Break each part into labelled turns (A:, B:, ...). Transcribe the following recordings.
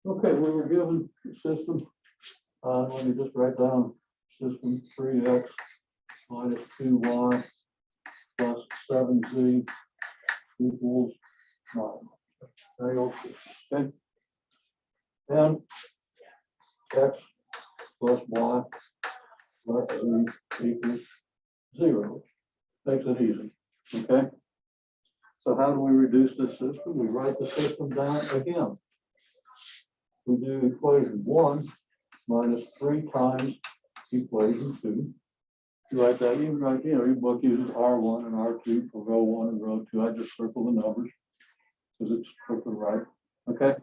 A: Okay, we were given the system. Let me just write down system 3x minus 2y plus 7z equals 9. Okay. And x plus y plus z equals 0. Makes it easy. Okay. So how do we reduce this system? We write the system down again. We do equation 1 minus 3 times equation 2. You write that, you write, your book uses R1 and R2 for row 1 and row 2. I just circle the numbers because it's strictly right. Okay.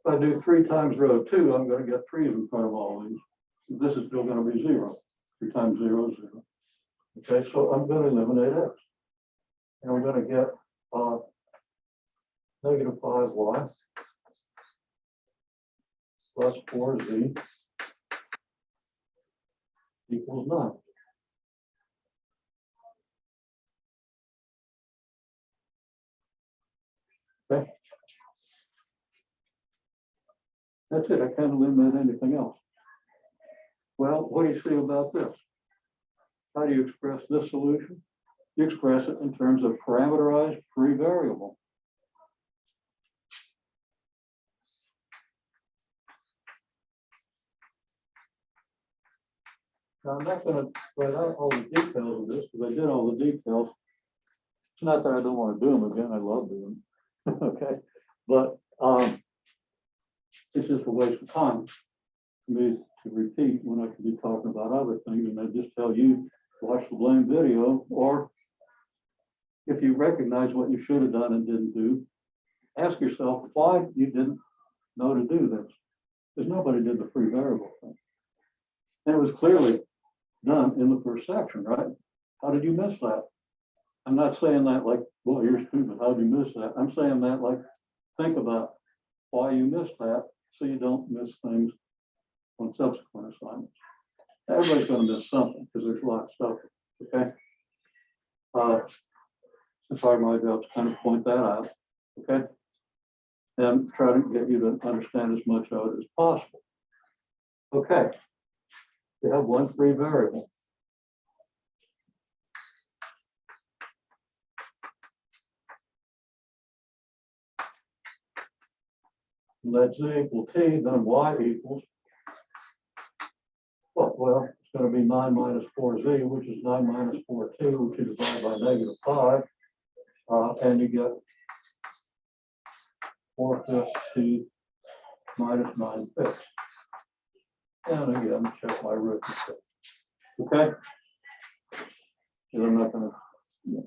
A: If I do 3 times row 2, I'm going to get 3 in front of all these. This is still going to be 0. 3 times 0 is 0. Okay, so I'm going to eliminate x. And we're going to get negative 5y plus 4z equals 9. Okay. That's it. I can't eliminate anything else. Well, what do you see about this? How do you express this solution? You express it in terms of parameterized free variable. Now, I'm not going to write out all the details of this because I did all the details. It's not that I don't want to do them again. I love doing them. Okay. But it's just a waste of time for me to repeat when I could be talking about other things. And I just tell you, watch the blame video, or if you recognize what you should have done and didn't do, ask yourself why you didn't know to do this. Because nobody did the free variable thing. And it was clearly done in the first section, right? How did you miss that? I'm not saying that like, well, you're stupid. How did you miss that? I'm saying that like, think about why you missed that so you don't miss things on subsequent assignments. Everybody's going to miss something because there's a lot of stuff. Okay. It's part of my job to kind of point that out. Okay. And try to get you to understand as much of it as possible. Okay. You have one free variable. Let z equal t, then y equals, well, it's going to be 9 minus 4z, which is 9 minus 4t, which you divide by negative 5, and you get 4/5 t minus 9/5. And again, check my arithmetic. Okay? And I'm not going to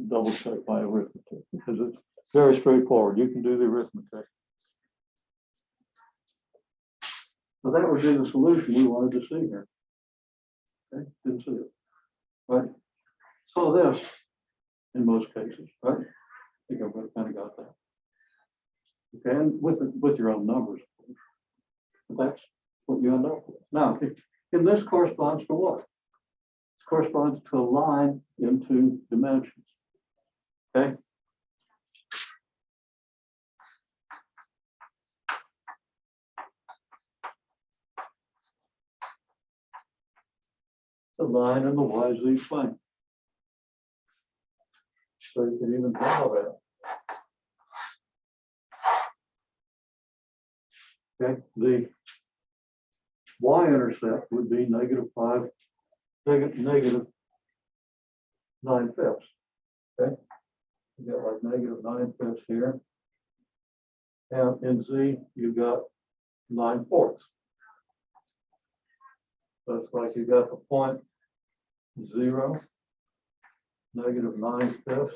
A: double check my arithmetic because it's very straightforward. You can do the arithmetic. So that would be the solution we wanted to see here. Okay, didn't see it. Right? So this, in most cases, right? I think everybody kind of got that. Okay, and with your own numbers, but that's what you end up with. Now, and this corresponds to what? This corresponds to a line into dimensions. Okay. The line in the YZ plane. So you can even draw that. Okay, the y-intercept would be negative 9/5. Okay, you got like negative 9/5 here, and in z you got 9/4. So it's like you got the point 0, negative 9/5.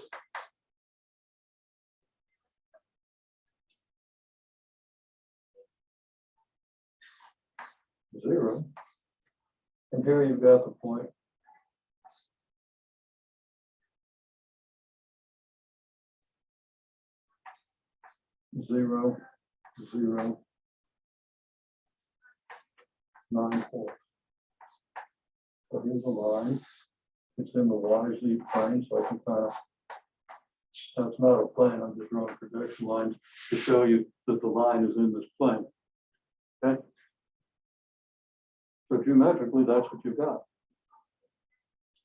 A: 0, and here you've got the point 0, 0, 9/4. So here's a line. It's in the YZ plane, so I can kind of That's not a plane, I'm just drawing projection lines to show you that the line is in this plane. Okay? So geometrically, that's what you got.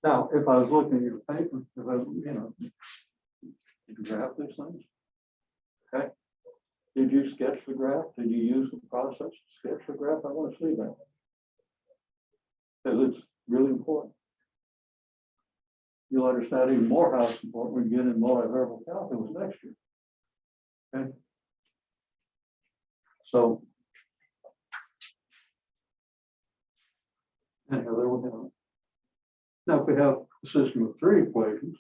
A: Now, if I was looking at your paper, if I, did you graph these things? Okay. Did you sketch the graph? Did you use the process to sketch the graph? I want to see that. Because it's really important. You'll understand even more how it's important when you get in multivariable calculus next year. Okay. So, anyhow, there we go. Now, if we have a system of three equations,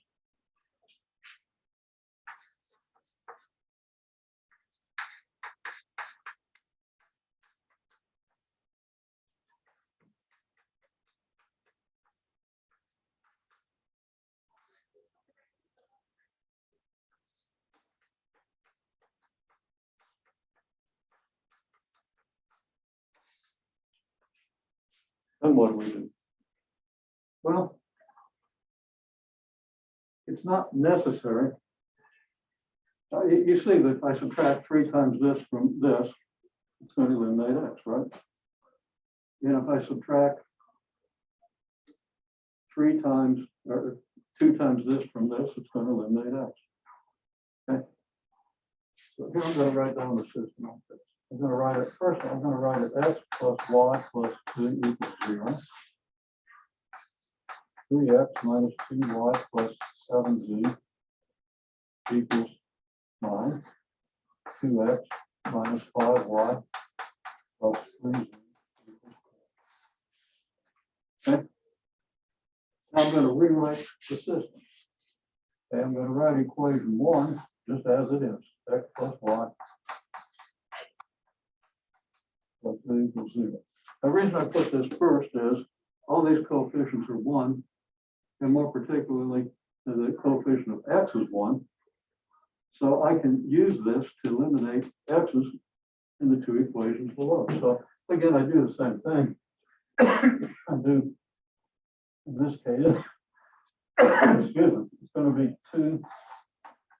A: then what do we do? Well, it's not necessary. You see that if I subtract 3 times this from this, it's going to eliminate x, right? And if I subtract 3 times or 2 times this from this, it's going to eliminate x. Okay. So here I'm going to write down the system like this. I'm going to write it first. I'm going to write it x plus y plus 2 equals 0. 3x minus 2y plus 7z equals 9. 2x minus 5y plus 3z equals 4. Okay. Now I'm going to rewrite the system. Okay, I'm going to write equation 1 just as it is. X plus y plus 3 equals 0. The reason I put this first is all these coefficients are 1, and more particularly, the coefficient of x is 1. So I can use this to eliminate x's in the 2 equations below. So again, I do the same thing. I do, in this case, excuse me, it's going to be 2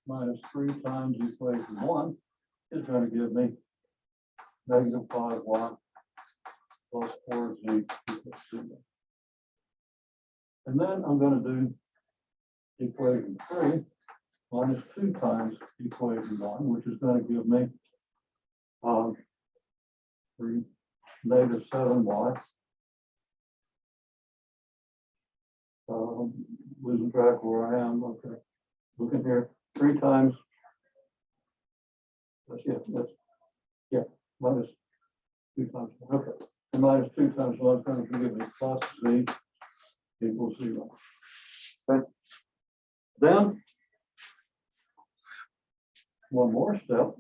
A: minus 3 times equation 1 is going to give me negative 5y plus 4z equals 0. And then I'm going to do equation 3 minus 2 times equation 1, which is going to give me negative 7y. Losing track of where I am. Okay. Looking here, 3 times. Minus 2 times 1. Okay. And minus 2 times 1 is going to give me plus z equals 0. Okay. Then one more step.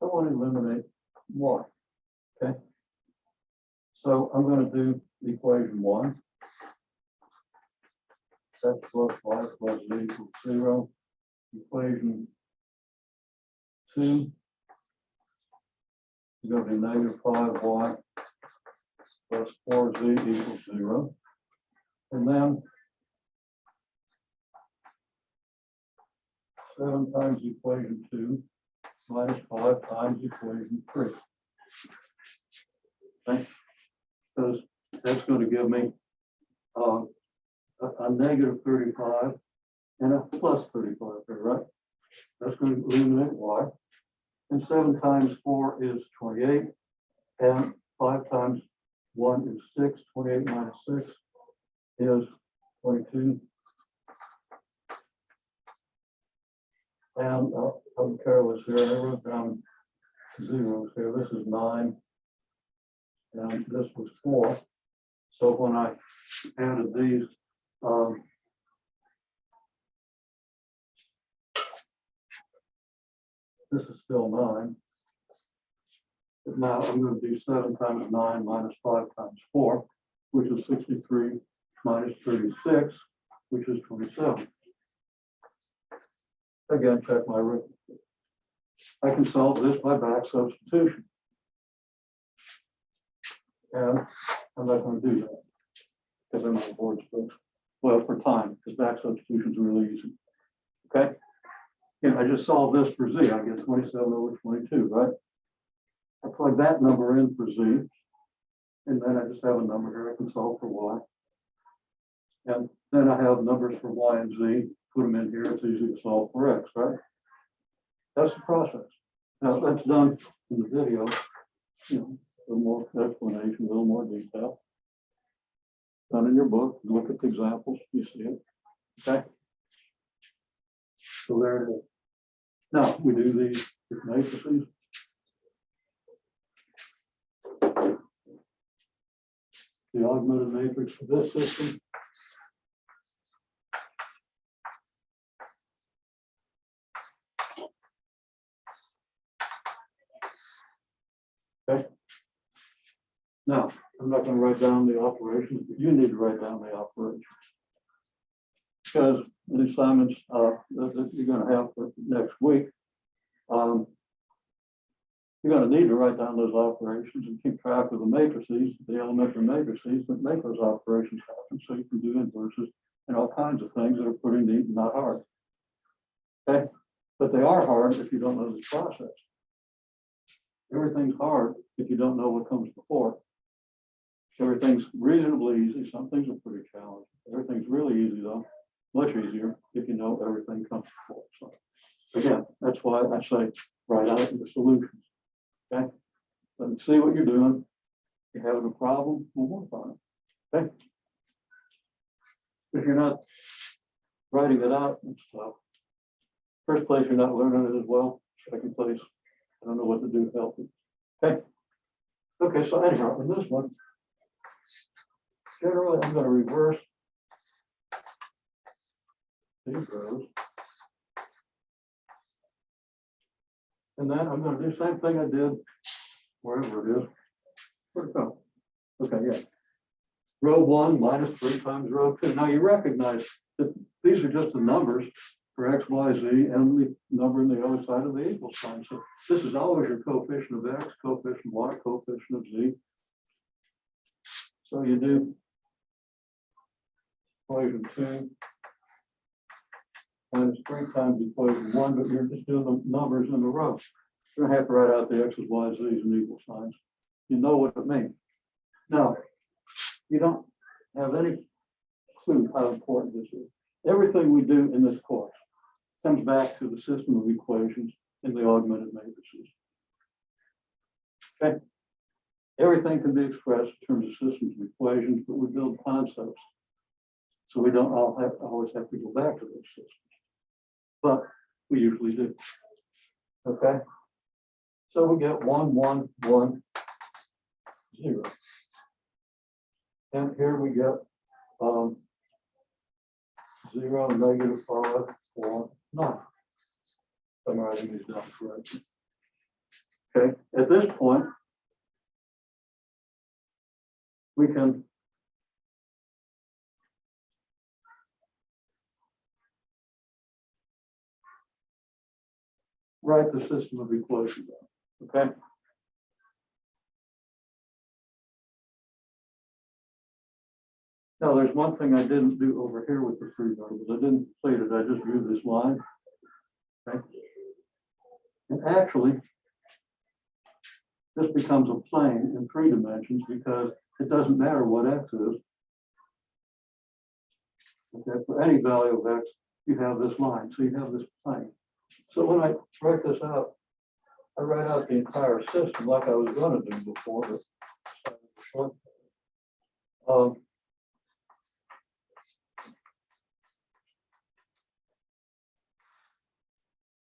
A: I want to eliminate y. Okay. So I'm going to do equation 1. X plus y plus z equals 0. Equation 2 is going to be negative 5y plus 4z equals 0. And then 7 times equation 2 minus 5 times equation 3. Okay. Because that's going to give me a negative 35 and a plus 35 there, right? That's going to eliminate y. And 7 times 4 is 28. And 5 times 1 is 6. 28 minus 6 is 22. And I'm careless here. I wrote down zeros here. This is 9. And this was 4. So when I added these, this is still 9. But now I'm going to do 7 times 9 minus 5 times 4, which is 63 minus 36, which is 27. Again, check my arithmetic. I can solve this by back substitution. And I'm not going to do that because I'm on board books. Well, for time, because back substitution is really easy. Okay. And I just solved this for Z. I get 27 over 22, right? I plug that number in for Z. And then I just have a number here I can solve for Y. And then I have numbers for Y and Z. Put them in here. It's easy to solve for X, right? That's the process. Now that's done in the video. You know, a little more explanation, a little more detail. Done in your book. Look at the examples. You see it. Okay. So there it is. Now we do these matrices. The augmented matrix for this system. Okay. Now, I'm not going to write down the operations, but you need to write down the operations. Because the assignments that you're going to have for next week, you're going to need to write down those operations and keep track of the matrices, the elementary matrices that make those operations happen, so you can do inverses and all kinds of things that are pretty neat and not hard. Okay, but they are hard if you don't know this process. Everything's hard if you don't know what comes before. Everything's reasonably easy. Some things are pretty challenging. Everything's really easy though, much easier if you know everything comes before. So again, that's why I say write out the solutions. Okay, let me see what you're doing. If you're having a problem, we'll work on it. Okay. If you're not writing it out and stuff, first place, you're not learning it as well. Second place, I don't know what to do to help you. Okay. Okay, so anyhow, in this one, generally I'm going to reverse these rows. And then I'm going to do the same thing I did wherever it is. Where'd it go? Okay, yeah. Row 1 minus 3 times row 2. Now you recognize that these are just the numbers for X, Y, Z, and the number on the other side of the equal sign. So this is always your coefficient of X, coefficient of Y, coefficient of Z. So you do equation 2 minus 3 times equation 1, but you're just doing the numbers in the row. You don't have to write out the X's, Y's, Z's, and equal signs. You know what it means. Now, you don't have any clue how important this is. Everything we do in this course comes back to the system of equations in the augmented matrices. Okay. Everything can be expressed in terms of systems of equations, but we build concepts. So we don't always have to go back to those systems. But we usually do. Okay. So we get 1, 1, 1, 0. And here we get 0, negative 5, 4, 9. I'm writing these down correctly. Okay, at this point, we can write the system of equations down. Okay. Now, there's one thing I didn't do over here with the free variables. I didn't say that I just drew this line. Okay. And actually, this becomes a plane in 3 dimensions because it doesn't matter what X is. Okay, for any value of X, you have this line. So you have this plane. So when I write this out, I write out the entire system like I was going to do before. But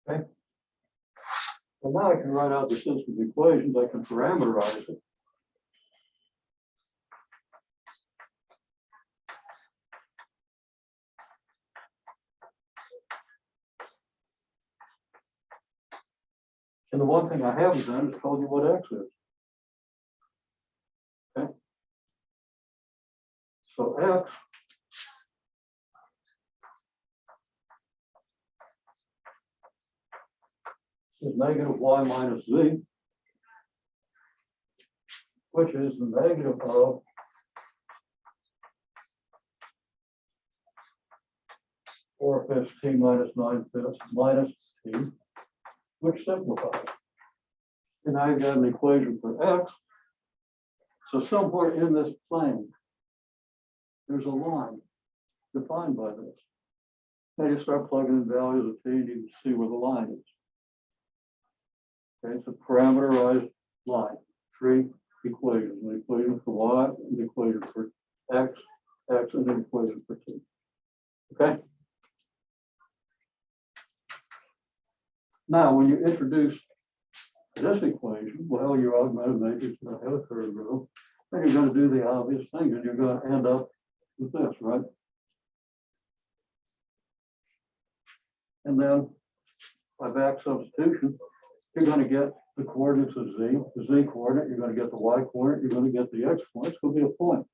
A: okay. So now I can write out the system of equations. I can parameterize it. And the one thing I haven't done is told you what X is. Okay. So X is negative Y minus Z. which is the negative of 4/5 t minus 9/5 minus t, which simplifies. And I've got an equation for x. So somewhere in this plane, there's a line defined by this. Now you start plugging in values of t, and you can see where the line is. Okay, it's a parameterized line. Three equations: an equation for y, an equation for x, and an equation for t. Okay. Now, when you introduce this equation, well, your augmented matrix is going to have a third row, then you're going to do the obvious thing, and you're going to end up with this, right? And then by back substitution, you're going to get the coordinates of z, the z coordinate, you're going to get the y coordinate, you're going to get the x coordinate. It's going to be a point.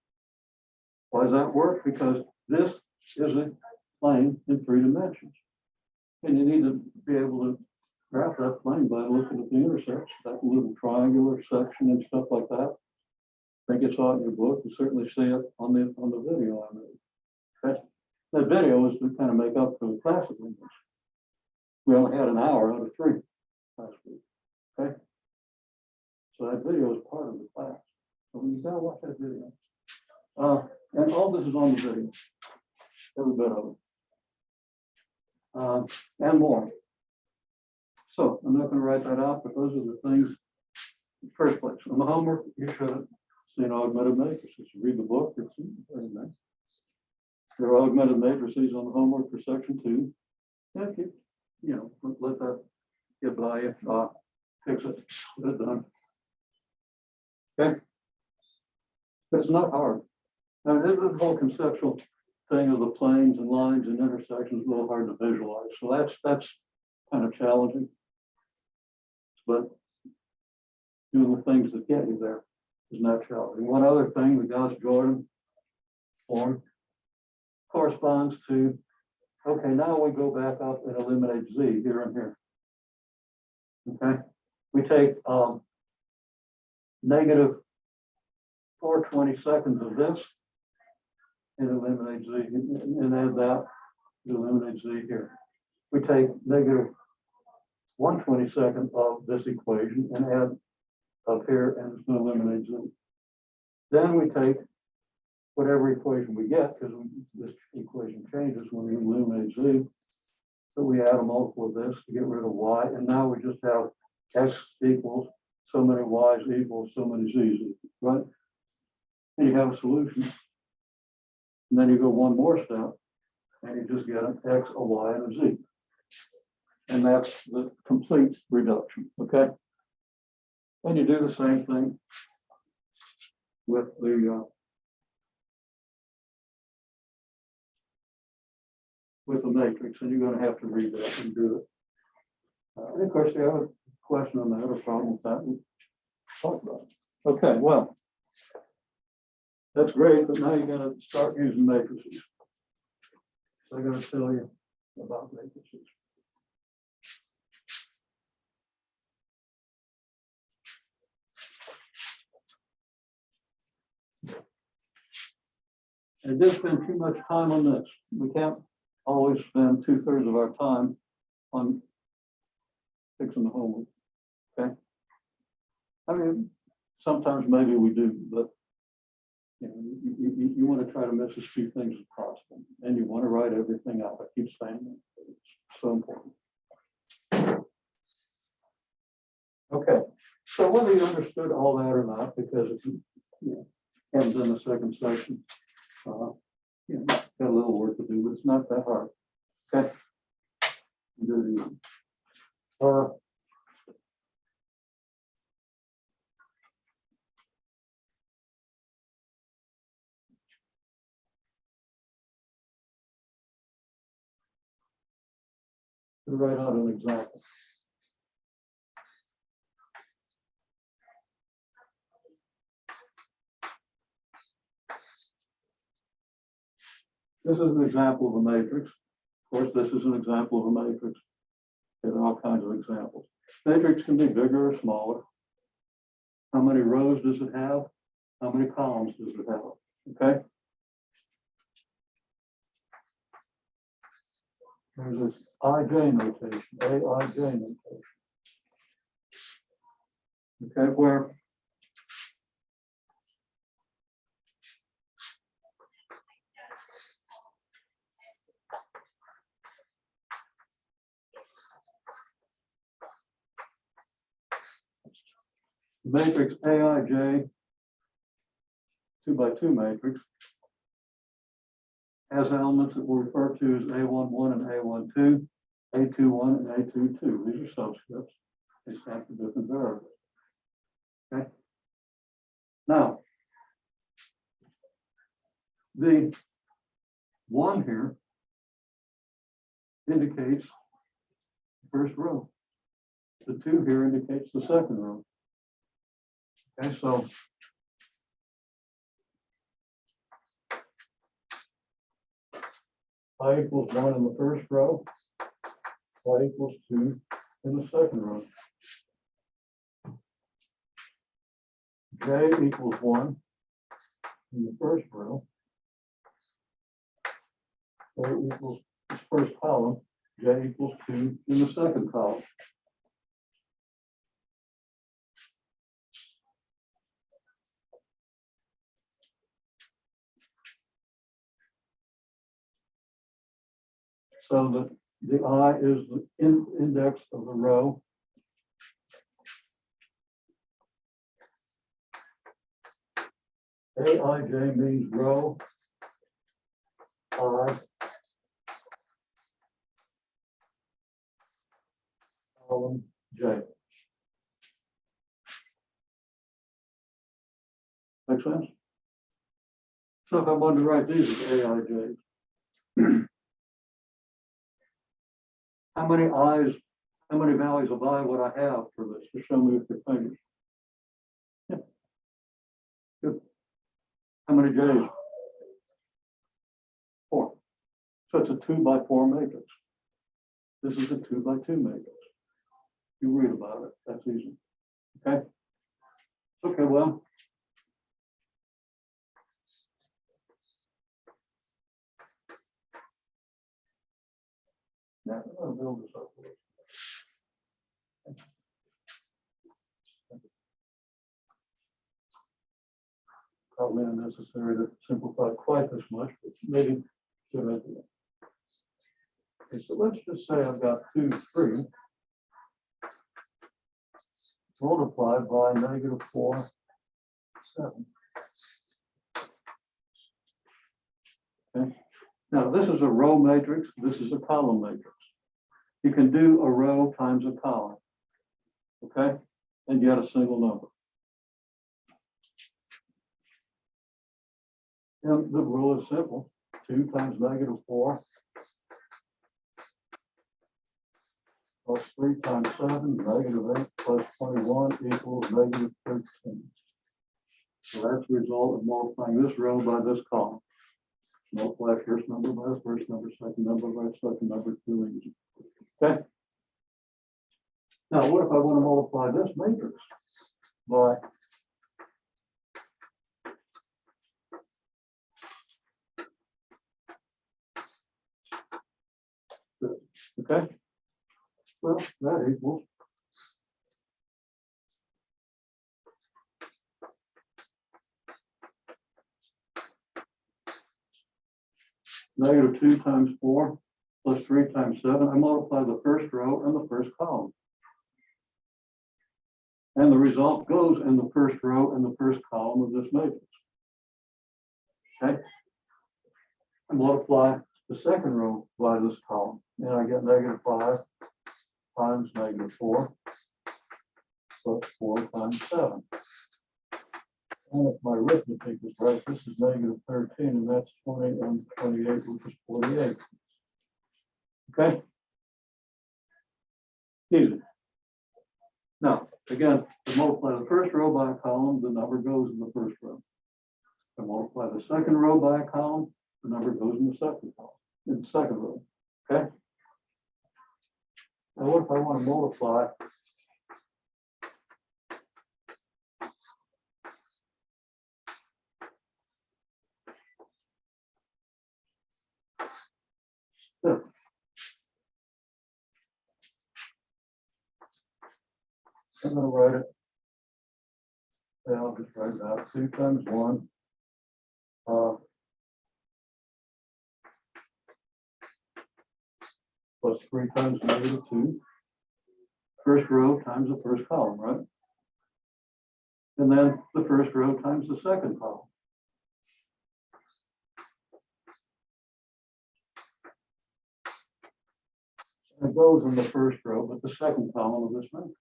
A: Why does that work? Because this is a plane in 3 dimensions. And you need to be able to graph that plane by looking at the intersection, that little triangular section and stuff like that. I think it's out in your book. You certainly see it on the video I made. Okay? That video is to kind of make up for the class attendance. We only had an hour out of 3 last week. Okay? So that video is part of the class. So you gotta watch that video. And all this is on the video. Every bit of it. And more. So I'm not going to write that out, but those are the things in the first place. On the homework, you should have seen augmented matrices. You read the book, it's very nice. There are augmented matrices on the homework for section 2. And if you let that get by you, fix it, get it done. Okay. But it's not hard. Now, this whole conceptual thing of the planes and lines and intersections is a little hard to visualize. So that's kind of challenging. But doing the things that get you there is not challenging. One other thing, the Gauss-Jordan form corresponds to, okay, now we go back up and eliminate z here and here. Okay, we take negative 4/22 of this and eliminate z, and add that to eliminate z here. We take negative 1/22 of this equation and add up here, and it's going to eliminate z. Then we take whatever equation we get, because this equation changes when we eliminate z. So we add a multiple of this to get rid of y, and now we just have x equals so many y's equals so many z's, right? And you have a solution. And then you go one more step, and you just get an x, a y, and a z. And that's the complete reduction, okay? And you do the same thing with the matrix, and you're going to have to read that and do it. And of course, you have a question on that or problem with that, we'll talk about it. Okay, well, that's great, but now you're going to start using matrices. So I'm going to tell you about matrices. I did spend too much time on this. We can't always spend 2/3 of our time on fixing the homework. Okay. I mean, sometimes maybe we do, but you want to try to miss as few things as possible, and you want to write everything out. I keep saying that. It's so important. Okay. So whether you understood all that or not, because if you haven't done the second section, got a little work to do, but it's not that hard. Okay. To write out an example. This is an example of a matrix. Of course, this is an example of a matrix. There are all kinds of examples. Matrix can be bigger or smaller. How many rows does it have? How many columns does it have? Okay. There's this IJ notation, AIJ notation. Okay, where matrix AIJ, 2 by 2 matrix, has elements that we'll refer to as A11 and A12, A21 and A22. These are subscripts. They stand for different variables. Okay. Now, the 1 here indicates the first row. The 2 here indicates the second row. Okay, so I equals 1 in the first row, I equals 2 in the second row. J equals 1 in the first row. J equals this first column, J equals 2 in the second column. So the I is the index of the row. AIJ means row I, column J. Make sense? So if I wanted to write these as AIJs, how many I's, how many values of I would I have for this? Just show me with your fingers. Yeah. Good. How many J's? 4. So it's a 2 by 4 matrix. This is a 2 by 2 matrix. You read about it. That's easy. Okay. Okay, well. Now, I'm going to build this up. Probably unnecessary to simplify quite this much, but maybe good idea. Okay, so let's just say I've got 2, 3 multiplied by -4, 7. Okay. Now this is a row matrix. This is a column matrix. You can do a row times a column. Okay, and get a single number. And the rule is simple. 2 times -4 plus 3 times 7, -8 plus 21 equals -13. So that's the result of multiplying this row by this column. Multiply first number by the first number, second number by the second number, 2 easy. Okay. Now, what if I want to multiply this matrix by this? Okay. Well, that equals -2 times 4 plus 3 times 7. I multiply the first row and the first column. And the result goes in the first row and the first column of this matrix. Okay. I multiply the second row by this column, and I get -5 times -4 plus 4 times 7. And if my arithmetic is right, this is -13, and that's 20 and 28, which is 48. Okay? Easy. Now, again, to multiply the first row by a column, the number goes in the first row. To multiply the second row by a column, the number goes in the second column, in the second row. Okay? Now, what if I want to multiply I'm gonna write it. Yeah, I'll just write it out. 2 times 1. Plus 3 times -2. First row times the first column, right? And then the first row times the second column. It goes in the first row, but the second column of this matrix.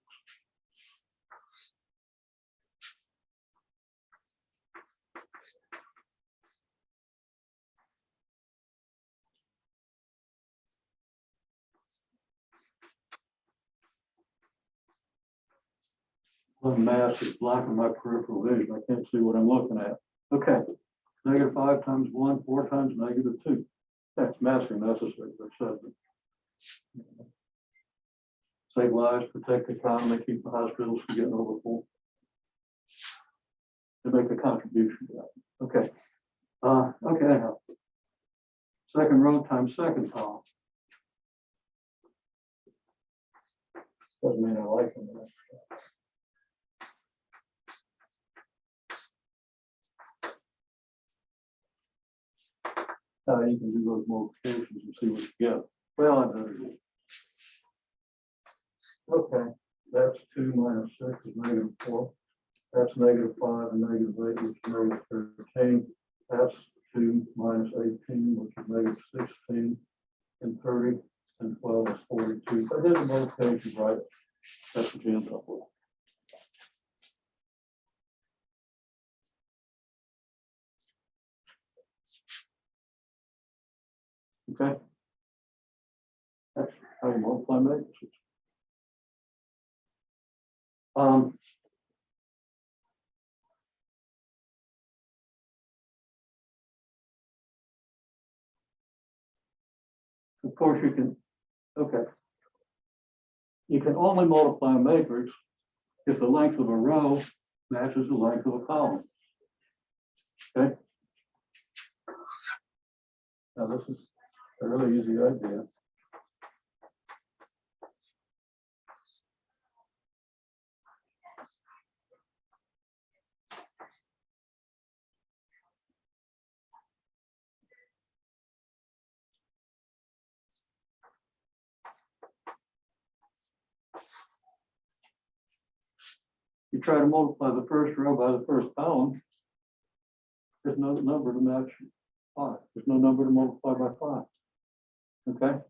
A: The mask is blocking my peripheral vision. I can't see what I'm looking at. Okay. -5 times 1, 4 times -2. That's masking necessary. That says it. Save lives, protect the economy, keep the hospitals from getting overfull. To make a contribution to that. Okay. Okay, anyhow. Second row times second column. Doesn't mean I like them. You can do those multiplications and see what you get. Well, I better do. Okay, that's 2 minus 6 is -4. That's -5 and -8, which is -13. That's 2 minus 18, which is -16. And 30 and 12 is 42. If I did the multiplication right, that's what you end up with. Okay. That's how you multiply matrices. Of course you can, okay. You can only multiply a matrix if the length of a row matches the length of a column. Okay. Now this is a really easy idea. You try to multiply the first row by the first column, there's no number to match 5. There's no number to multiply by 5. Okay.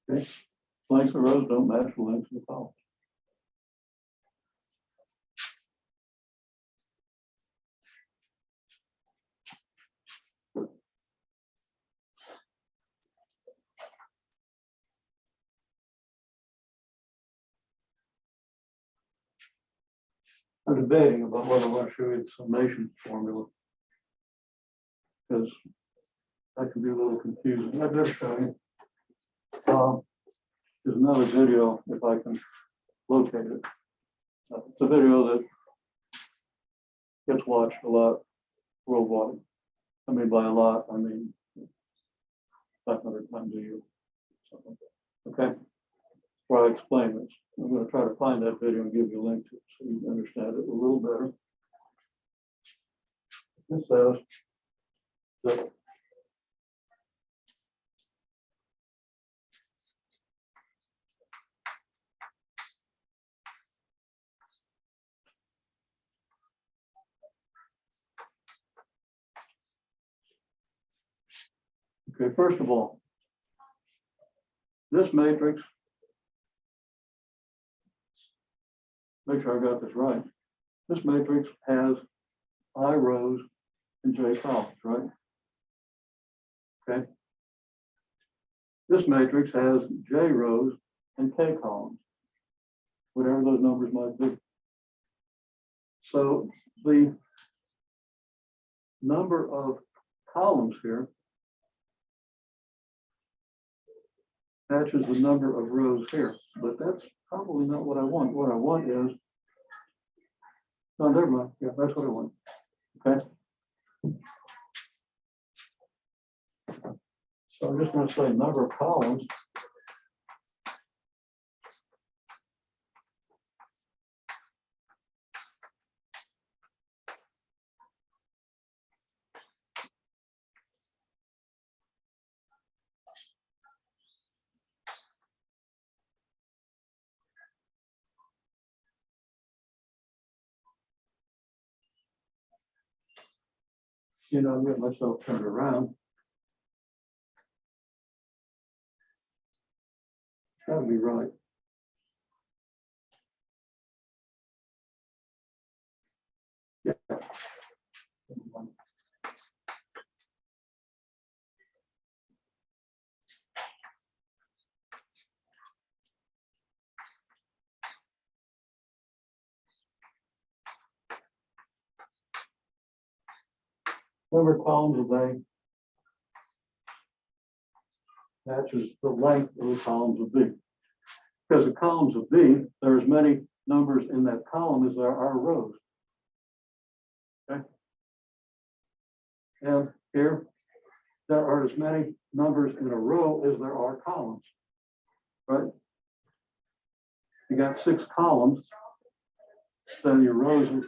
A: Okay. Lengths of rows don't match the lengths of the columns. I'm debating about whether I want to show you the summation formula, because that can be a little confusing. I better show you. There's another video, if I can locate it. It's a video that gets watched a lot worldwide. I mean, by a lot, I mean 500 times a year. Something like that. Okay, where I explain this. I'm going to try to find that video and give you a link to it so you can understand it a little better. It says that okay, first of all, this matrix, make sure I got this right. This matrix has I rows and j columns, right? Okay. This matrix has j rows and k columns, whatever those numbers might be. So the number of columns here matches the number of rows here, but that's probably not what I want. What I want is, no, never mind. Yeah, that's what I want. Okay. So I'm just going to say number of columns I'm getting myself turned around. That'll be right. Yeah. Number of columns of A matches the length of the columns of B. Because the columns of B, there are as many numbers in that column as there are rows. Okay. And here, there are as many numbers in a row as there are columns. Right? You got 6 columns, then your rows are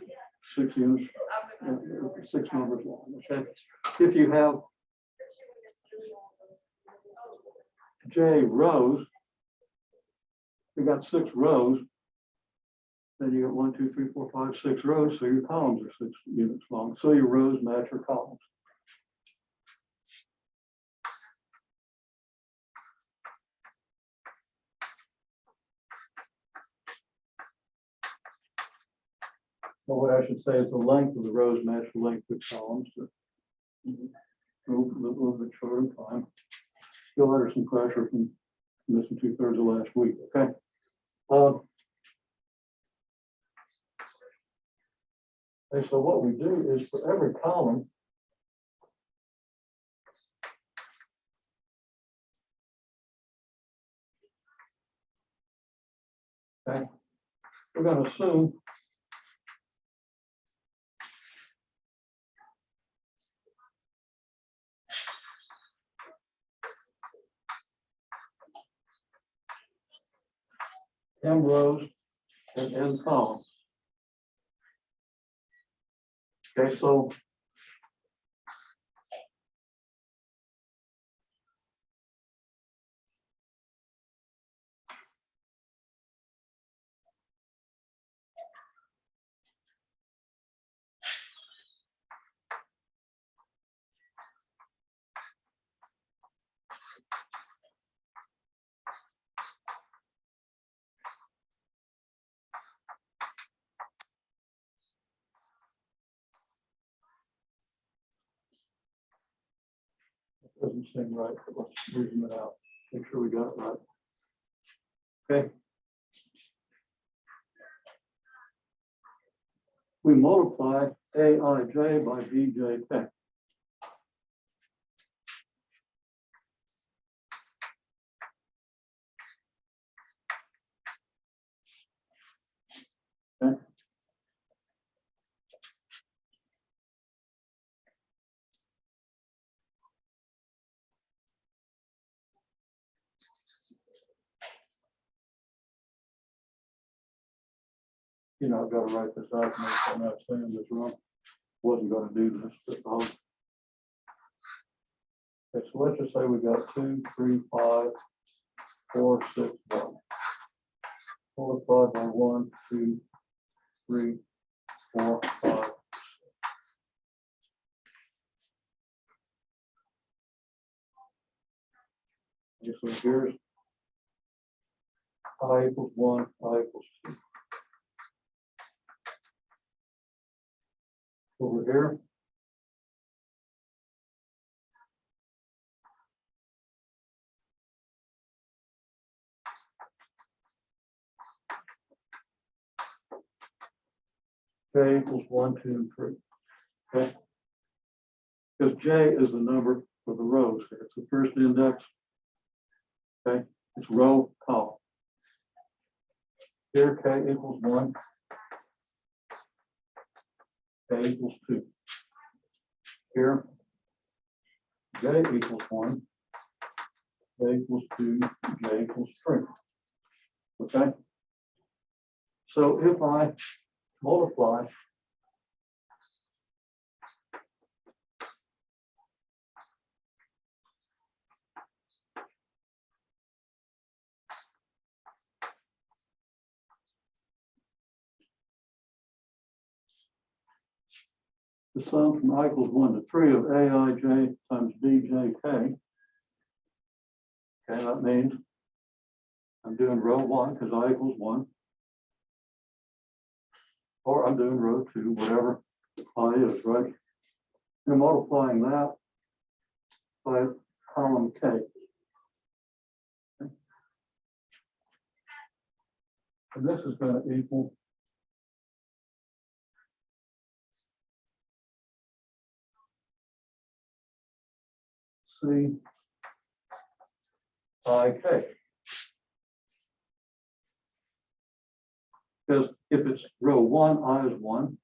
A: 6 units, 6 numbers long. Okay. If you have J rows, you got 6 rows, then you got 1, 2, 3, 4, 5, 6 rows, so your columns are 6 units long. So your rows match your columns. So what I should say is the length of the rows match the length of the columns. To move a little bit short in time. Still under some pressure from missing 2/3 of last week. Okay. And so what we do is for every column, okay, we're going to assume M rows and N columns. Okay, so it doesn't seem right, but let's reason it out. Make sure we got it right. Okay. We multiply Aij by Bjk. Okay. I've got to write this out to make sure I'm not saying this wrong. Wasn't going to do this, but okay, so let's just say we got 2, 3, 5, 4, 6, 1. Multiplied by 1, 2, 3, 4, 5. Okay, so here's I equals 1, I equals 2. Over here, J equals 1, 2, and 3. Okay? Because J is the number for the rows here. It's the first index. Okay? It's row, column. Here, K equals 1. K equals 2. Here, J equals 1. J equals 2. J equals 3. Okay? So if I multiply the sum from I equals 1 to 3 of Aij times Bjk, okay, that means I'm doing row 1 because I equals 1, or I'm doing row 2, whatever I is, right? And I'm multiplying that by column K. Okay. And this is going to equal C I K. Because if it's row 1, I is 1.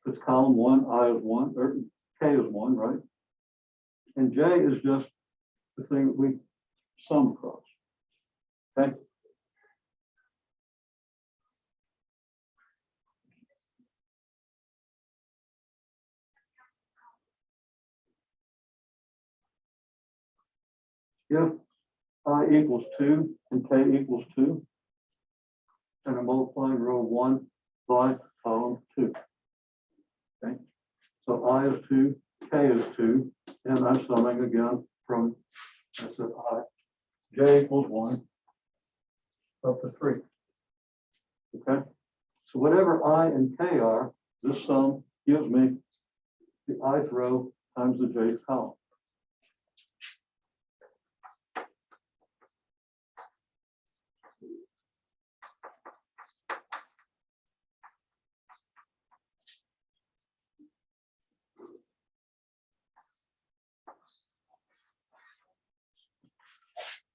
A: If it's column 1, I is 1, or K is 1, right? And J is just the thing that we sum across. Okay? If I equals 2 and K equals 2, and I'm multiplying row 1 by column 2. Okay? So I is 2, K is 2, and I'm summing again from, that's it, I. J equals 1 up to 3. Okay? So whatever I and K are, this sum gives me the ith row times the jth column.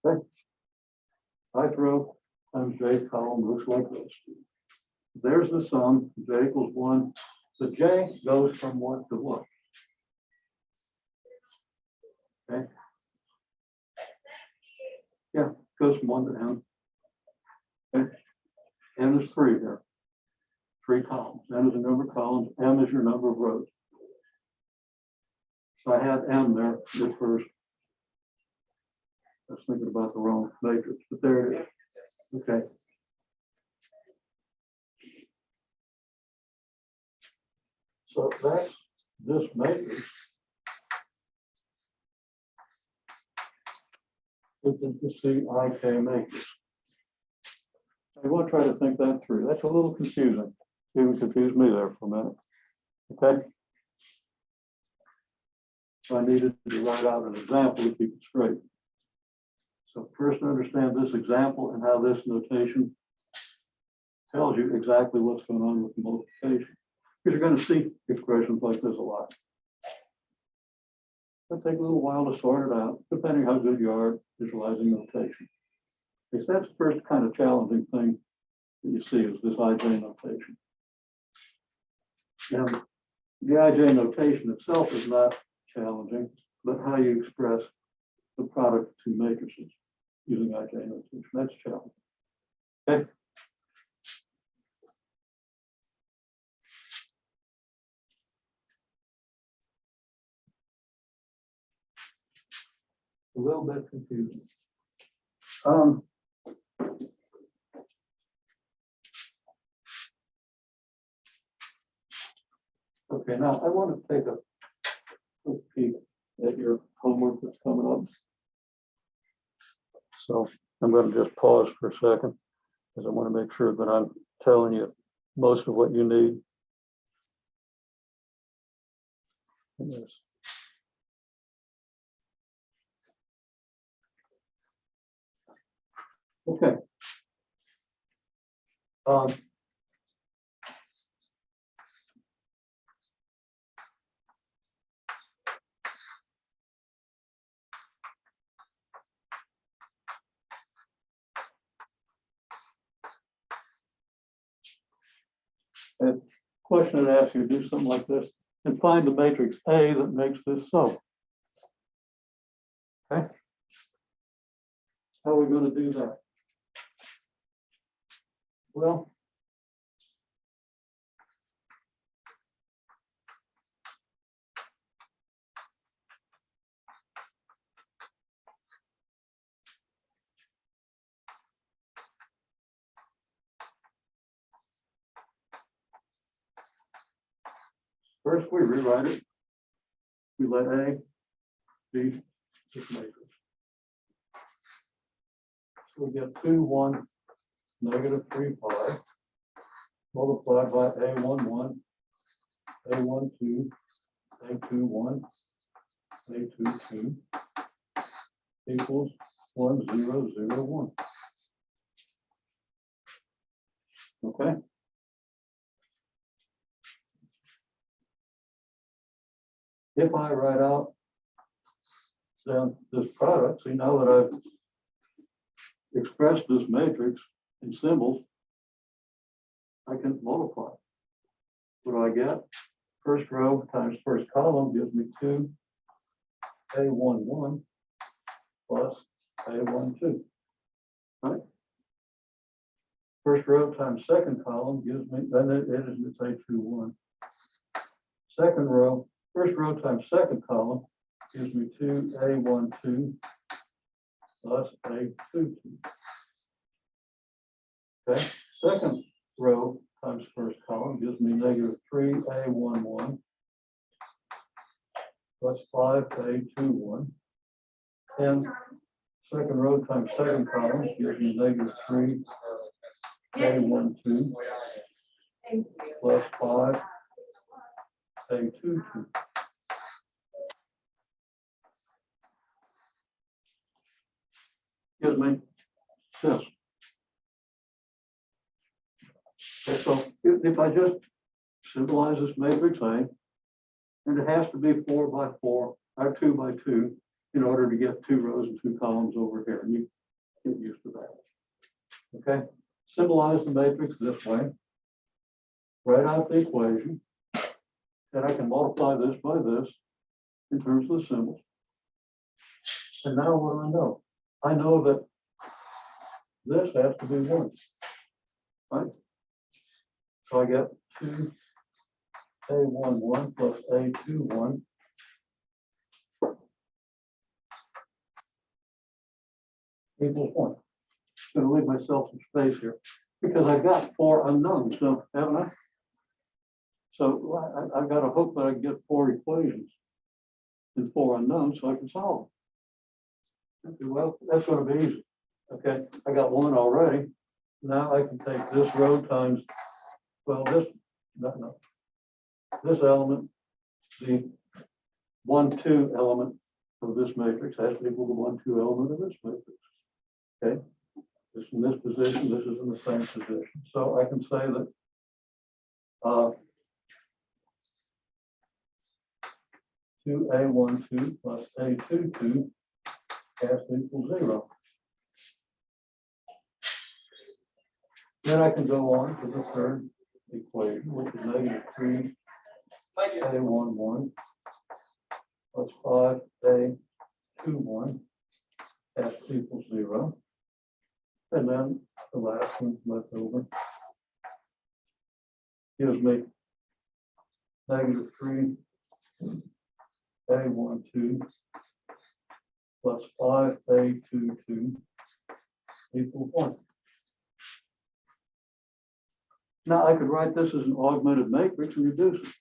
A: Okay? Ith row times jth column looks like this. There's the sum, J equals 1. The J goes from what to what? Okay? Yeah, goes from 1 to n. Okay? N is 3 here. 3 columns. N is the number of columns. M is your number of rows. So I had M there at first. I was thinking about the wrong matrix, but there it is. Okay. So that's this matrix. Which is the CIK matrix. I want to try to think that through. That's a little confusing. Even confused me there for a minute. Okay. So I needed to write out an example to keep it straight. So first understand this example and how this notation tells you exactly what's going on with the multiplication. Because you're going to see expressions like this a lot. It'll take a little while to sort it out, depending how good you are at visualizing notation. Because that's the first kind of challenging thing that you see is this IJ notation. And the IJ notation itself is not challenging, but how you express the product of two matrices using IJ notation, that's challenging. Okay. A little bit confusing. Okay, now I want to take a quick peek at your homework that's coming up. So I'm going to just pause for a second because I want to make sure that I'm telling you most of what you need. Yes. Okay. A question that asks you to do something like this and find the matrix A that makes this so. Okay. How are we going to do that? Well, first we rewrite it. We let A be this matrix. So we get 2, 1, negative 3, 5, multiplied by A11, A12, A21, A22 equals 1, 0, 0, 1. Okay. If I write out then this product, see now that I've expressed this matrix in symbols, I can multiply. What do I get? First row times first column gives me 2 A11 plus A12. Right? First row times second column gives me, then it's A21. Second row, first row times second column gives me 2 A12 plus A22. Okay, second row times first column gives me negative 3 A11 plus 5 A21. And second row times second column gives me negative 3 A12 plus 5 A22. Gives me this. Okay, so if I just symbolize this matrix A, and it has to be 4 by 4 or 2 by 2 in order to get 2 rows and 2 columns over here. And you get used to that. Okay, symbolize the matrix this way. Write out the equation. And I can multiply this by this in terms of the symbols. And now what do I know? I know that this has to be 1. Right? So I get 2 A11 plus A21 equals 1. I'm going to leave myself some space here because I've got 4 unknowns, so haven't I? So I've got to hope that I can get 4 equations and 4 unknowns so I can solve them. Okay, well, that's going to be easy. Okay, I got 1 already. Now I can take this row times, well, this element, the 1, 2 element of this matrix has to equal the 1, 2 element of this matrix. Okay, this is in this position, this is in the same position. So I can say that 2A12 plus A22 has to equal 0. Then I can go on to the third equation, which is negative 3 A11 plus 5 A21 has to equal 0. And then the last one left over gives me negative 3 A12 plus 5 A22 equals 1. Now I could write this as an augmented matrix and reduce it.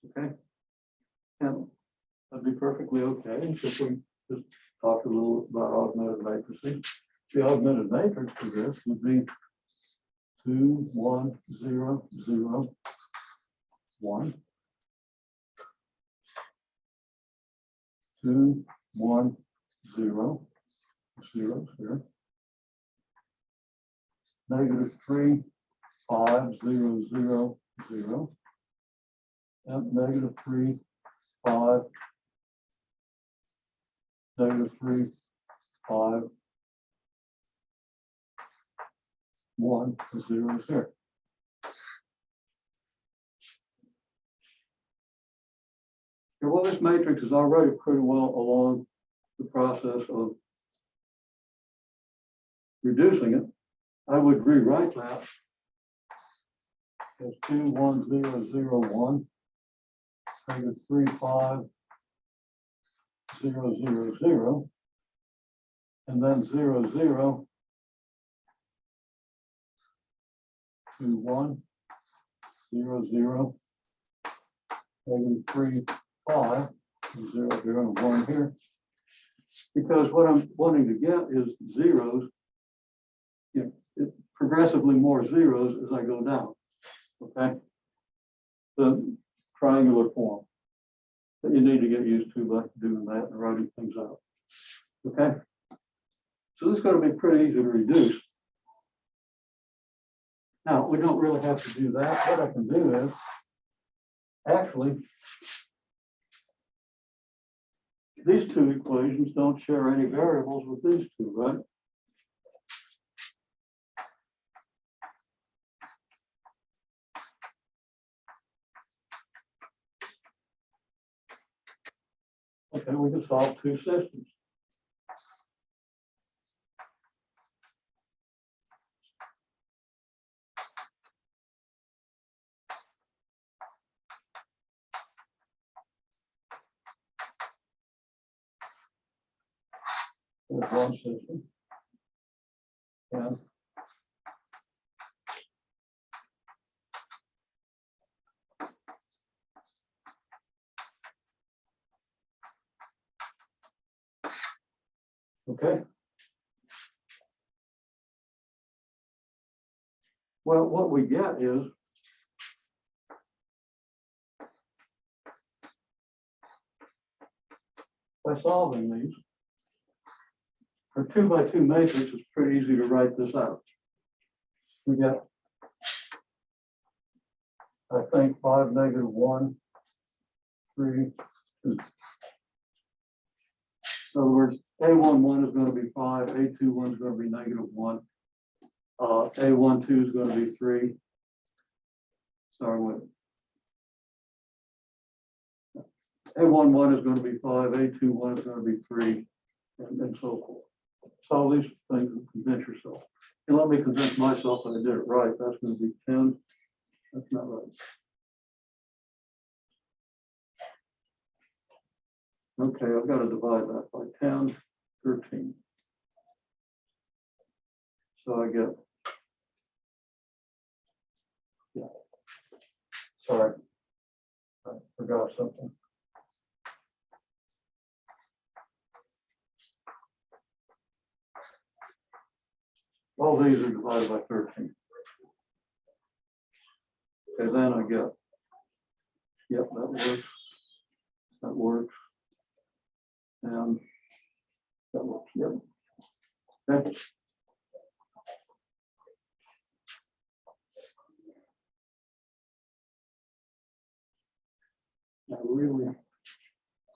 A: Okay. And that'd be perfectly okay if we just talk a little about augmented matrices. The augmented matrix for this would be 2, 1, 0, 0, 1. 2, 1, 0, 0, 0. Negative 3, 5, 0, 0, 0. And negative 3, 5, negative 3, 5, 1, 0 is here. Okay, well, this matrix is already pretty well along the process of reducing it. I would rewrite that as 2, 1, 0, 0, 1, negative 3, 5, 0, 0, 0, and then 0, 0, 2, 1, 0, 0, negative 3, 5, 0, 0, and 1 here. Because what I'm wanting to get is zeros, progressively more zeros as I go down, okay? The triangular form that you need to get used to by doing that and writing things out, okay? So this is going to be pretty easy to reduce. Now, we don't really have to do that. What I can do is, actually, these two equations don't share any variables with these two, right? Okay, we can solve two systems. There's one system. And okay. Well, what we get is by solving these, for 2 by 2 matrix, it's pretty easy to write this out. We get, I think, 5, negative 1, 3, 2. In other words, A11 is going to be 5, A21 is going to be negative 1, A12 is going to be 3. Sorry, wait. A11 is going to be 5, A21 is going to be 3, and so forth. Solve these things and convince yourself. And let me convince myself that I did it right. That's going to be 10. That's not right. Okay, I've got to divide that by 10, 13. So I get, yeah, sorry, I forgot something. All these are divided by 13. Okay, then I get, yep, that works. That works. And that works, yep. Okay. I really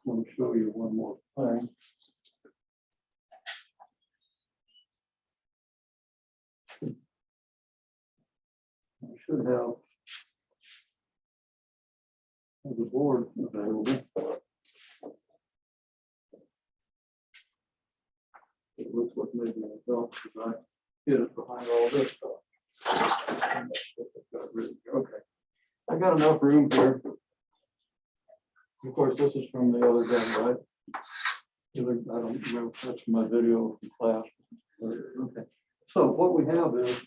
A: want to show you one more thing. I should have the board available. It looks like maybe I don't, because I hid it behind all this stuff. Okay, I got enough room here. Of course, this is from the other day, right? I don't remember if that's my video from class. Okay, so what we have is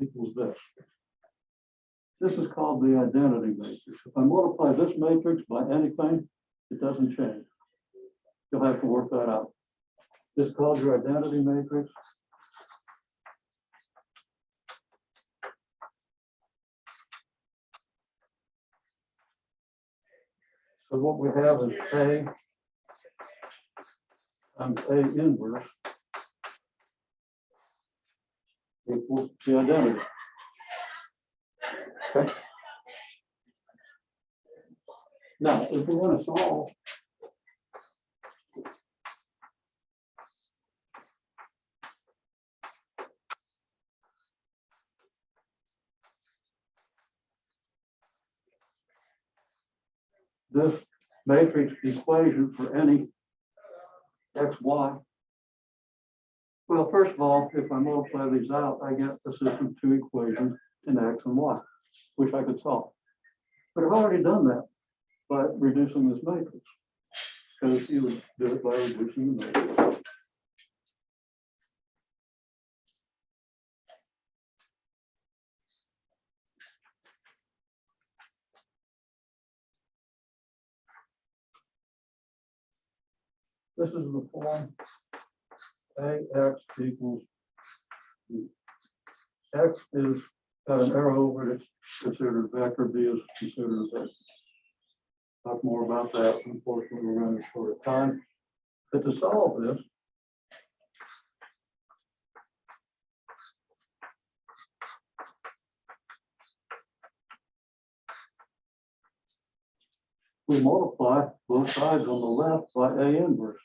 A: equals this. This is called the identity matrix. If I multiply this matrix by anything, it doesn't change. You'll have to work that out. This is called your identity matrix. So what we have is A times A inverse equals the identity. Okay. Now, if we want to solve this matrix equation for any x, y, well, first of all, if I multiply these out, I get a system of two equations in x and y, which I could solve. But I've already done that by reducing this matrix, because you would do it by reducing the matrix. This is the form AX equals B. X is got an arrow over it, it's considered a vector, B is considered a vector. Talk more about that. Unfortunately, we're running short of time. But to solve this, we multiply both sides on the left by A inverse,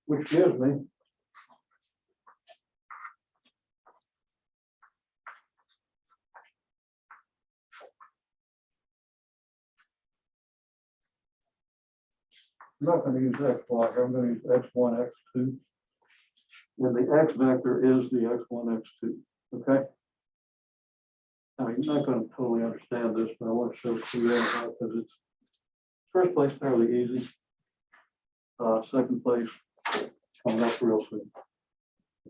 A: which gives me I'm not going to use x, y here. I'm going to use x1, x2. And the x vector is the x1, x2. Okay? Now, you're not going to totally understand this, but I want to show it to you because it's first place fairly easy. Second place coming up real soon.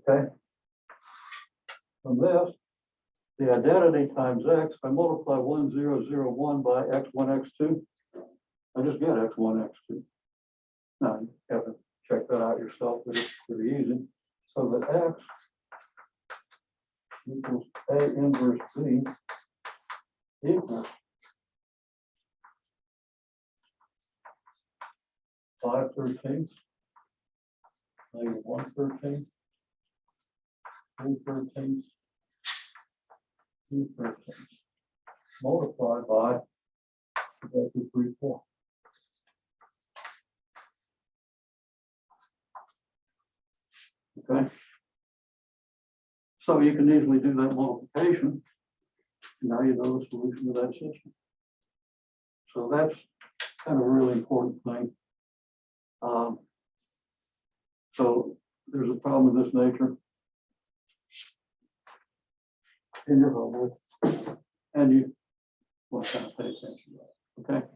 A: Okay? From this, the identity times x, if I multiply 1, 0, 0, 1 by x1, x2, I just get x1, x2. Now, you have to check that out yourself, but it's pretty easy. So that x equals A inverse B equals 5/13, negative 1/13, 3/13, 2/13, multiplied by 3, 4. Okay. So you can easily do that multiplication. Now you know the solution to that system. So that's kind of a really important thing. So there's a problem of this nature in your homework, and you want to kind of pay attention to that. Okay.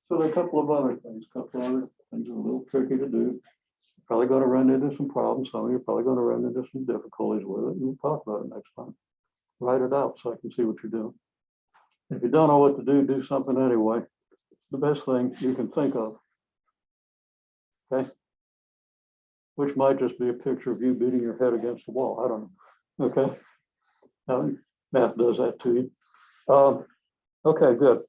A: So there are a couple of other things, that are a little tricky to do. Probably going to run into some problems. Some of you are probably going to run into some difficulties with it. We'll talk about it next time. Write it out so I can see what you're doing. If you don't know what to do, do something anyway. The best thing you can think of. Okay? Which might just be a picture of you beating your head against the wall. I don't know. Okay? Math does that to you. Okay, good.